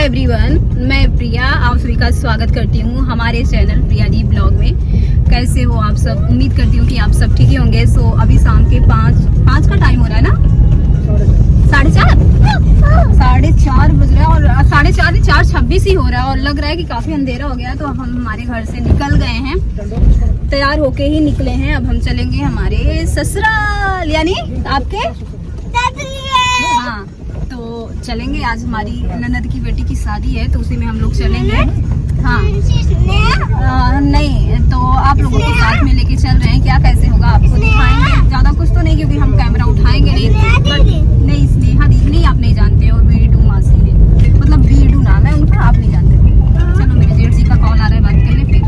Everyone, मैं प्रिया आप सभी का स्वागत करती हूँ हमारे चैनल प्रिया दी ब्लॉग में। कैसे हो आप सब? उम्मीद करती हूँ कि आप सब ठीक ही होंगे। सो अभी शाम के 5 का टाइम हो रहा है ना, 4:30 बज रहा है और 4:30 नहीं 4:26 ही हो रहा है और लग रहा है कि काफी अंधेरा हो गया। तो हम हमारे घर से निकल गए हैं, तैयार होके ही निकले हैं। अब हम चलेंगे हमारे ससुराल, यानी आपके हाँ, तो चलेंगे। आज हमारी ननद की बेटी की शादी है तो उसी में हम लोग चलेंगे। हाँ नहीं तो आप लोगों को साथ में लेके चल रहे हैं। क्या कैसे होगा आपको दिखाएंगे। ज्यादा कुछ तो नहीं क्योंकि हम कैमरा उठाएंगे नहीं। नहीं स्नेहा दीदी नहीं, आप नहीं जानते हो, बीडू मासी है, मतलब बीडू नाम है उनका, आप नहीं जानते हो। चलो मेरे जेठ जी का कॉल आ रहा है, बात कर ले फिर।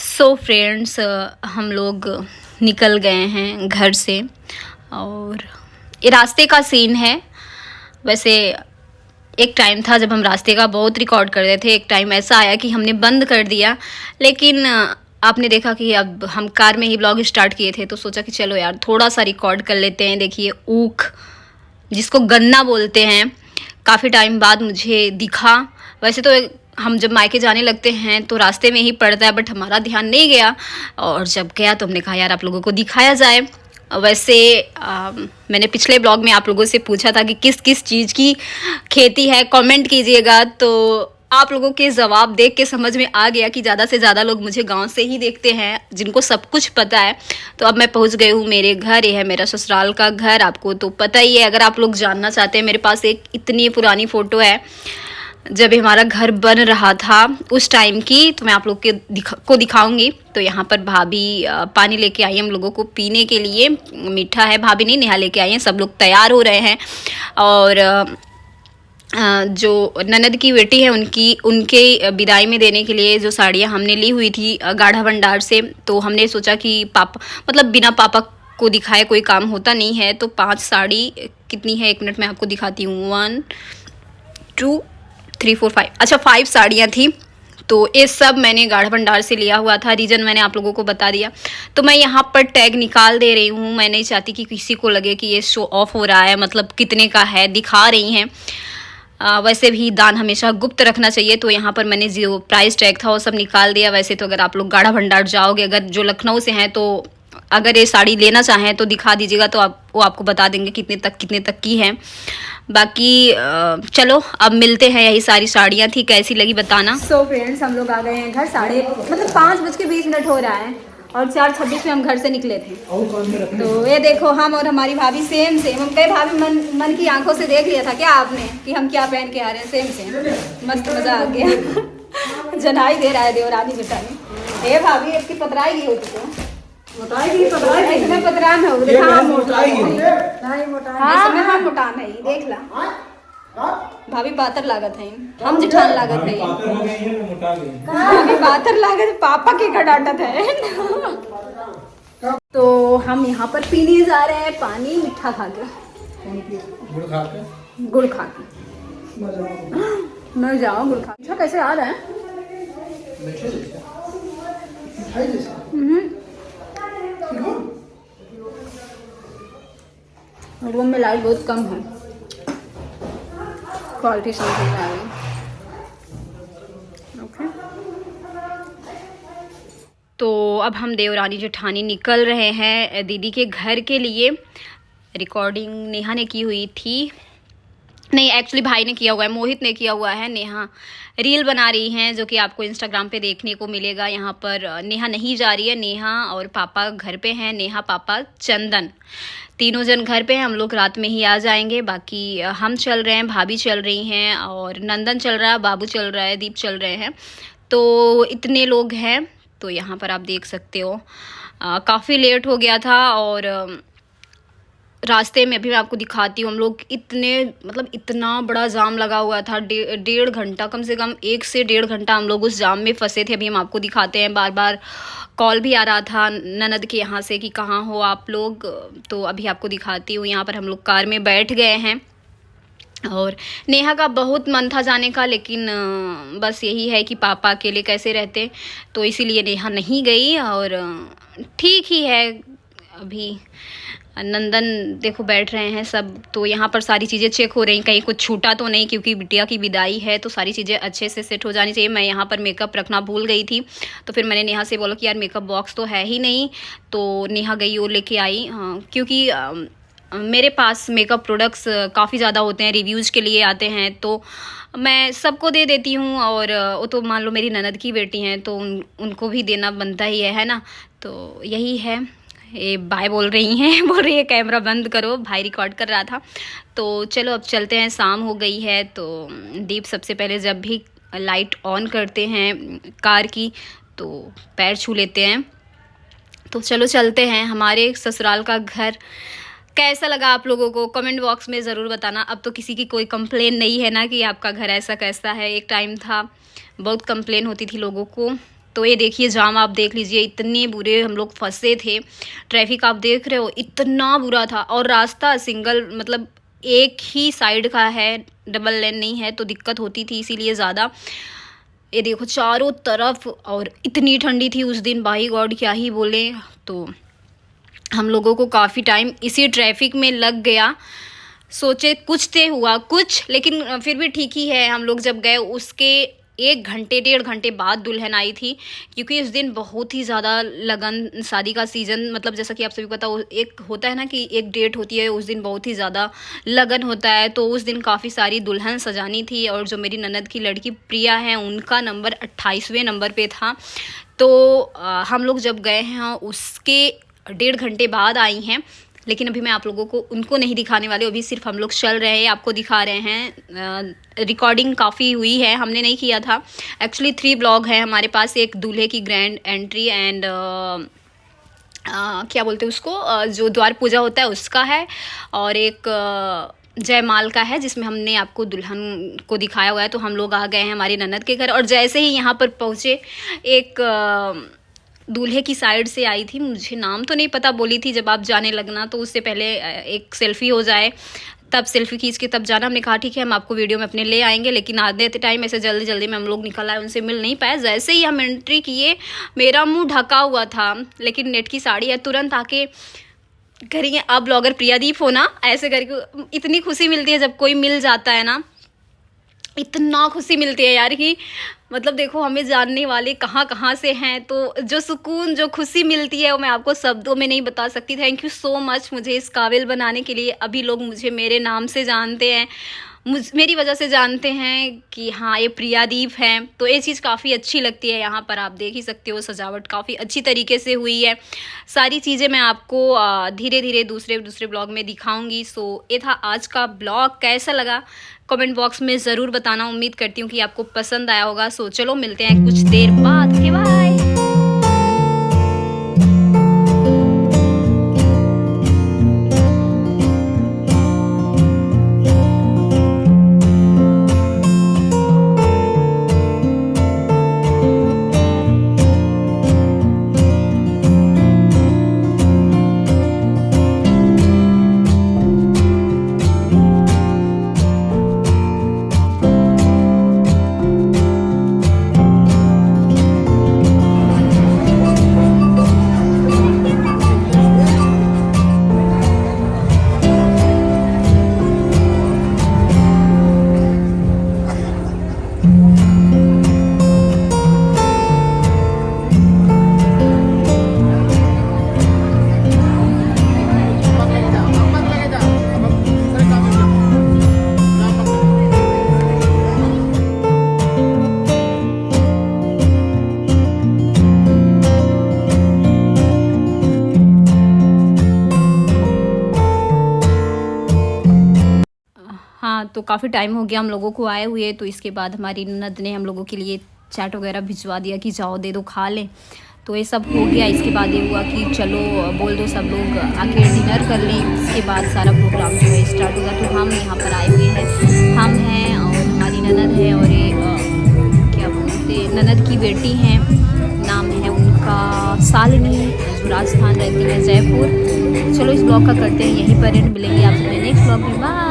सो फ्रेंड्स, हम लोग निकल गए हैं घर से और ये रास्ते का सीन है। वैसे एक टाइम था जब हम रास्ते का बहुत रिकॉर्ड कर रहे थे, एक टाइम ऐसा आया कि हमने बंद कर दिया, लेकिन आपने देखा कि अब हम कार में ही ब्लॉग स्टार्ट किए थे तो सोचा कि चलो यार थोड़ा सा रिकॉर्ड कर लेते हैं। देखिए ऊख, जिसको गन्ना बोलते हैं, काफ़ी टाइम बाद मुझे दिखा। वैसे तो हम जब मायके जाने लगते हैं तो रास्ते में ही पड़ता है, बट हमारा ध्यान नहीं गया और जब गया तो हमने कहा यार आप लोगों को दिखाया जाए। वैसे मैंने पिछले ब्लॉग में आप लोगों से पूछा था कि किस किस चीज़ की खेती है, कमेंट कीजिएगा। तो आप लोगों के जवाब देख के समझ में आ गया कि ज़्यादा से ज़्यादा लोग मुझे गांव से ही देखते हैं, जिनको सब कुछ पता है। तो अब मैं पहुंच गई हूँ मेरे घर। ये है मेरा ससुराल का घर, आपको तो पता ही है। अगर आप लोग जानना चाहते हैं, मेरे पास एक इतनी पुरानी फ़ोटो है जब हमारा घर बन रहा था उस टाइम की, तो मैं आप लोग को दिखाऊंगी। तो यहाँ पर भाभी पानी लेके आई हम लोगों को पीने के लिए। मीठा है, भाभी नहीं नेहा लेके आई हैं। सब लोग तैयार हो रहे हैं और जो ननद की बेटी है उनके विदाई में देने के लिए जो साड़ियाँ हमने ली हुई थी गाढ़ा भंडार से, तो हमने सोचा कि पापा, मतलब बिना पापा को दिखाए कोई काम होता नहीं है। तो 5 साड़ी कितनी है, 1 मिनट में आपको दिखाती हूँ। 1 2 3 4 5, अच्छा 5 साड़ियाँ थी। तो ये सब मैंने गाढ़ा भंडार से लिया हुआ था। रीज़न मैंने आप लोगों को बता दिया। तो मैं यहाँ पर टैग निकाल दे रही हूँ। मैं नहीं चाहती कि किसी को लगे कि ये शो ऑफ हो रहा है, मतलब कितने का है दिखा रही हैं। वैसे भी दान हमेशा गुप्त रखना चाहिए। तो यहाँ पर मैंने जो प्राइस टैग था वो सब निकाल दिया। वैसे तो अगर आप लोग गाढ़ा भंडार जाओगे, अगर जो लखनऊ से हैं, तो अगर ये साड़ी लेना चाहें तो दिखा दीजिएगा, तो वो आपको बता देंगे कितने तक की है। बाकी चलो अब मिलते हैं। यही सारी साड़ियाँ थी, कैसी लगी बताना। सो फ्रेंड्स, हम लोग आ गए हैं घर। 5:20 हो रहा है और 4:26 में हम घर से निकले थे। तो ये देखो हम और हमारी भाभी सेम। हम कहे भाभी मन की आंखों से देख लिया था क्या आपने कि हम क्या पहन के आ रहे हैं? सेम मस्त मजा आ गया। जनाई दे रहा है देवरानी बेटानी। हे भाभी इसकी पतराई की होती तो इसमें पतरान हो हाँ मोटान है, देख ला भाभी पातर लागत है, हम जिठान लागत है। भाभी पातर लागत, पापा के का डांटत है। तो हम यहाँ पर पीने जा रहे हैं पानी, मीठा खा के, गुड़ खा के। मैं जाऊँ गुड़ खा। अच्छा कैसे आ रहा है? रूम में लाइट बहुत कम है, क्वालिटी समझ में आ रही। ओके, तो अब हम देवरानी जेठानी निकल रहे हैं दीदी के घर के लिए। रिकॉर्डिंग नेहा ने की हुई थी, नहीं एक्चुअली भाई ने किया हुआ है, मोहित ने किया हुआ है। नेहा रील बना रही हैं जो कि आपको इंस्टाग्राम पे देखने को मिलेगा। यहाँ पर नेहा नहीं जा रही है, नेहा और पापा घर पे हैं। नेहा, पापा, चंदन, तीनों जन घर पे हैं। हम लोग रात में ही आ जाएंगे। बाकी हम चल रहे हैं, भाभी चल रही हैं और नंदन चल रहा है, बाबू चल रहा है, दीप चल रहे हैं। तो इतने लोग हैं। तो यहाँ पर आप देख सकते हो काफ़ी लेट हो गया था और रास्ते में अभी मैं आपको दिखाती हूँ, हम लोग इतने मतलब इतना बड़ा जाम लगा हुआ था, डेढ़ घंटा, कम से कम 1 से 1.5 घंटा हम लोग उस जाम में फंसे थे। अभी हम आपको दिखाते हैं, बार बार कॉल भी आ रहा था ननद के यहाँ से कि कहाँ हो आप लोग। तो अभी आपको दिखाती हूँ, यहाँ पर हम लोग कार में बैठ गए हैं और नेहा का बहुत मन था जाने का, लेकिन बस यही है कि पापा अकेले कैसे रहते, तो इसीलिए नेहा नहीं गई। और ठीक ही है, अभी नंदन देखो बैठ रहे हैं सब, तो यहाँ पर सारी चीज़ें चेक हो रही, कहीं कुछ छूटा तो नहीं, क्योंकि बिटिया की विदाई है तो सारी चीज़ें अच्छे से सेट हो जानी चाहिए। मैं यहाँ पर मेकअप रखना भूल गई थी, तो फिर मैंने नेहा से बोला कि यार मेकअप बॉक्स तो है ही नहीं, तो नेहा गई वो लेके आई। हाँ, क्योंकि मेरे पास मेकअप प्रोडक्ट्स काफ़ी ज़्यादा होते हैं, रिव्यूज़ के लिए आते हैं, तो मैं सबको दे देती हूँ। और वो तो मान लो मेरी ननद की बेटी हैं, तो उनको भी देना बनता ही है ना। तो यही है, ये बाय बोल रही हैं बोल रही है कैमरा बंद करो, भाई रिकॉर्ड कर रहा था। तो चलो अब चलते हैं, शाम हो गई है। तो दीप सबसे पहले जब भी लाइट ऑन करते हैं कार की तो पैर छू लेते हैं। तो चलो चलते हैं। हमारे ससुराल का घर कैसा लगा आप लोगों को कमेंट बॉक्स में ज़रूर बताना। अब तो किसी की कोई कंप्लेन नहीं है ना कि आपका घर ऐसा कैसा है। एक टाइम था बहुत कंप्लेन होती थी लोगों को। तो ये देखिए जाम, आप देख लीजिए, इतने बुरे हम लोग फंसे थे। ट्रैफिक आप देख रहे हो इतना बुरा था, और रास्ता सिंगल मतलब एक ही साइड का है, डबल लेन नहीं है, तो दिक्कत होती थी इसीलिए ज़्यादा। ये देखो चारों तरफ, और इतनी ठंडी थी उस दिन, बाई गॉड क्या ही बोले। तो हम लोगों को काफ़ी टाइम इसी ट्रैफिक में लग गया। सोचे कुछ ते हुआ कुछ, लेकिन फिर भी ठीक ही है। हम लोग जब गए उसके 1 घंटे 1.5 घंटे बाद दुल्हन आई थी, क्योंकि उस दिन बहुत ही ज़्यादा लगन, शादी का सीज़न, मतलब जैसा कि आप सभी को पता एक होता है ना कि एक डेट होती है, उस दिन बहुत ही ज़्यादा लगन होता है। तो उस दिन काफ़ी सारी दुल्हन सजानी थी, और जो मेरी ननद की लड़की प्रिया है उनका नंबर 28वें नंबर पे था। तो हम लोग जब गए हैं उसके 1.5 घंटे बाद आई हैं, लेकिन अभी मैं आप लोगों को उनको नहीं दिखाने वाली, अभी सिर्फ हम लोग चल रहे हैं, आपको दिखा रहे हैं। रिकॉर्डिंग काफ़ी हुई है, हमने नहीं किया था एक्चुअली। 3 ब्लॉग है हमारे पास, एक दूल्हे की ग्रैंड एंट्री एंड क्या बोलते हैं उसको, जो द्वार पूजा होता है उसका है, और एक जयमाल का है जिसमें हमने आपको दुल्हन को दिखाया हुआ है। तो हम लोग आ गए हैं हमारी ननद के घर, और जैसे ही यहाँ पर पहुँचे एक दूल्हे की साइड से आई थी, मुझे नाम तो नहीं पता, बोली थी जब आप जाने लगना तो उससे पहले एक सेल्फ़ी हो जाए, तब सेल्फ़ी खींच के तब जाना। हमने कहा ठीक है हम आपको वीडियो में अपने ले आएंगे, लेकिन आधे टाइम ऐसे जल्दी जल्दी में हम लोग निकल आए, उनसे मिल नहीं पाए। जैसे ही हम एंट्री किए, मेरा मुंह ढका हुआ था, लेकिन नेट की साड़ी है, तुरंत आके करिए आप ब्लॉगर प्रियादीप हो ना, ऐसे करके इतनी खुशी मिलती है जब कोई मिल जाता है ना, इतना खुशी मिलती है यार कि मतलब देखो हमें जानने वाले कहाँ कहाँ से हैं, तो जो सुकून जो खुशी मिलती है वो मैं आपको शब्दों में नहीं बता सकती। थैंक यू सो मच मुझे इस काबिल बनाने के लिए। अभी लोग मुझे मेरे नाम से जानते हैं, मेरी वजह से जानते हैं कि हाँ ये प्रियादीप हैं, तो ये चीज़ काफ़ी अच्छी लगती है। यहाँ पर आप देख ही सकते हो सजावट काफ़ी अच्छी तरीके से हुई है। सारी चीज़ें मैं आपको धीरे धीरे दूसरे ब्लॉग में दिखाऊंगी। सो ये था आज का ब्लॉग, कैसा लगा कमेंट बॉक्स में ज़रूर बताना। उम्मीद करती हूँ कि आपको पसंद आया होगा। सो चलो मिलते हैं कुछ देर बाद, ओके बाय। हाँ, तो काफ़ी टाइम हो गया हम लोगों को आए हुए, तो इसके बाद हमारी ननद ने हम लोगों के लिए चाट वगैरह भिजवा दिया कि जाओ दे दो खा लें। तो ये सब हो गया। इसके बाद ये हुआ कि चलो बोल दो सब लोग आके डिनर कर लें। इसके बाद सारा प्रोग्राम जो है स्टार्ट होगा। तो हम यहाँ पर आए हुए हैं, हम हैं और हमारी ननद है और ये क्या बोलते ननद की बेटी हैं, नाम है उनका शालिनी, जो राजस्थान रहती है जयपुर। चलो इस ब्लॉग का करते हैं यहीं पर एंड, मिलेंगे आपसे नेक्स्ट ब्लॉग में। बाय।